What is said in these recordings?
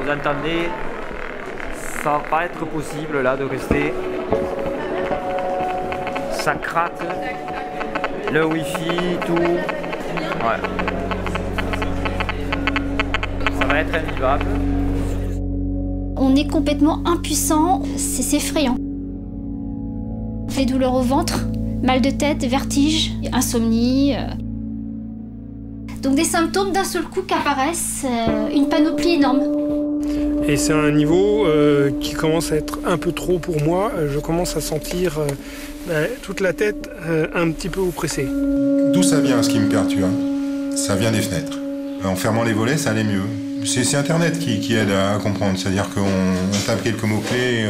vous entendez, ça va pas être possible là de rester. Ça craque, le wifi, tout. Ouais. Ça va être invivable. On est complètement impuissant, c'est effrayant. Des douleurs au ventre, mal de tête, vertige, insomnie. Donc des symptômes d'un seul coup qui apparaissent, une panoplie énorme. Et c'est un niveau qui commence à être un peu trop pour moi. Je commence à sentir toute la tête un petit peu oppressée. D'où ça vient ce qui me perturbe? Ça vient des fenêtres. En fermant les volets, ça allait mieux. C'est Internet qui aide à comprendre. C'est-à-dire qu'on tape quelques mots-clés,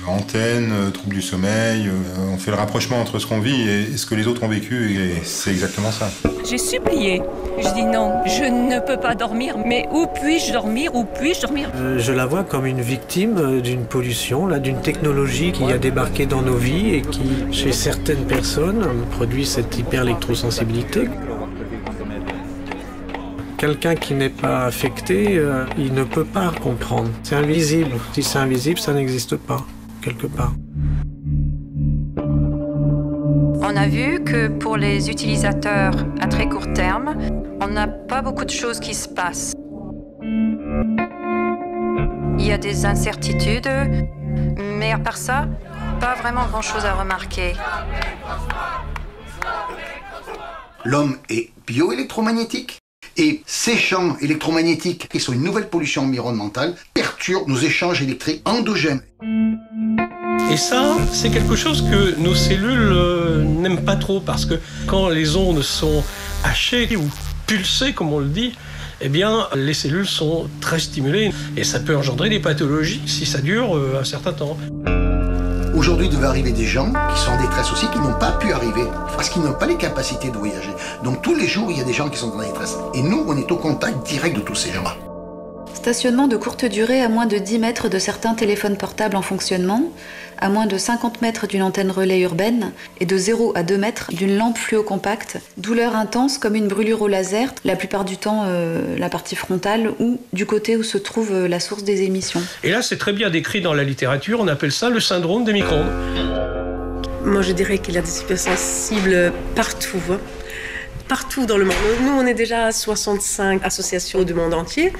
antenne, trouble du sommeil, on fait le rapprochement entre ce qu'on vit et ce que les autres ont vécu, et c'est exactement ça. J'ai supplié. Je dis non, je ne peux pas dormir, mais où puis-je dormir, où puis-je dormir? Je la vois comme une victime d'une pollution, d'une technologie qui a débarqué dans nos vies et qui, chez certaines personnes, produit cette hyper-électrosensibilité. Quelqu'un qui n'est pas affecté, il ne peut pas comprendre. C'est invisible. Si c'est invisible, ça n'existe pas, quelque part. On a vu que pour les utilisateurs à très court terme, on n'a pas beaucoup de choses qui se passent. Il y a des incertitudes, mais à part ça, pas vraiment grand-chose à remarquer. L'homme est bioélectromagnétique. Et ces champs électromagnétiques, qui sont une nouvelle pollution environnementale, perturbent nos échanges électriques endogènes. Et ça, c'est quelque chose que nos cellules n'aiment pas trop, parce que quand les ondes sont hachées ou pulsées, comme on le dit, eh bien, les cellules sont très stimulées et ça peut engendrer des pathologies si ça dure un certain temps. Aujourd'hui, il devait arriver des gens qui sont en détresse aussi, qui n'ont pas pu arriver, parce qu'ils n'ont pas les capacités de voyager. Donc tous les jours, il y a des gens qui sont en détresse. Et nous, on est au contact direct de tous ces gens-là. Stationnement de courte durée à moins de 10 mètres de certains téléphones portables en fonctionnement, à moins de 50 mètres d'une antenne relais urbaine et de 0 à 2 mètres d'une lampe fluo compacte. Douleur intense comme une brûlure au laser, la plupart du temps la partie frontale ou du côté où se trouve la source des émissions. Et là, c'est très bien décrit dans la littérature, on appelle ça le syndrome des micro-ondes. Moi, je dirais qu'il y a des hypersensibles partout. Partout dans le monde. Nous, on est déjà à 65 associations du monde entier.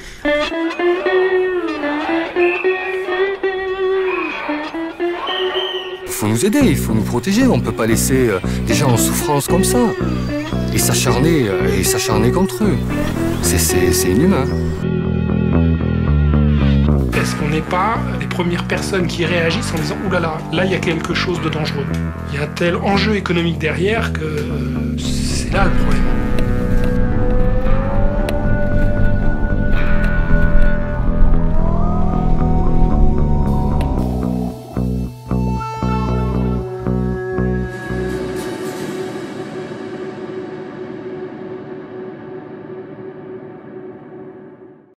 Il faut nous aider, il faut nous protéger. On ne peut pas laisser des gens en souffrance comme ça et s'acharner contre eux. C'est inhumain. Est-ce qu'on n'est pas les premières personnes qui réagissent en disant « Ouh là là, là il y a quelque chose de dangereux. Il y a un tel enjeu économique derrière que c'est là le problème. »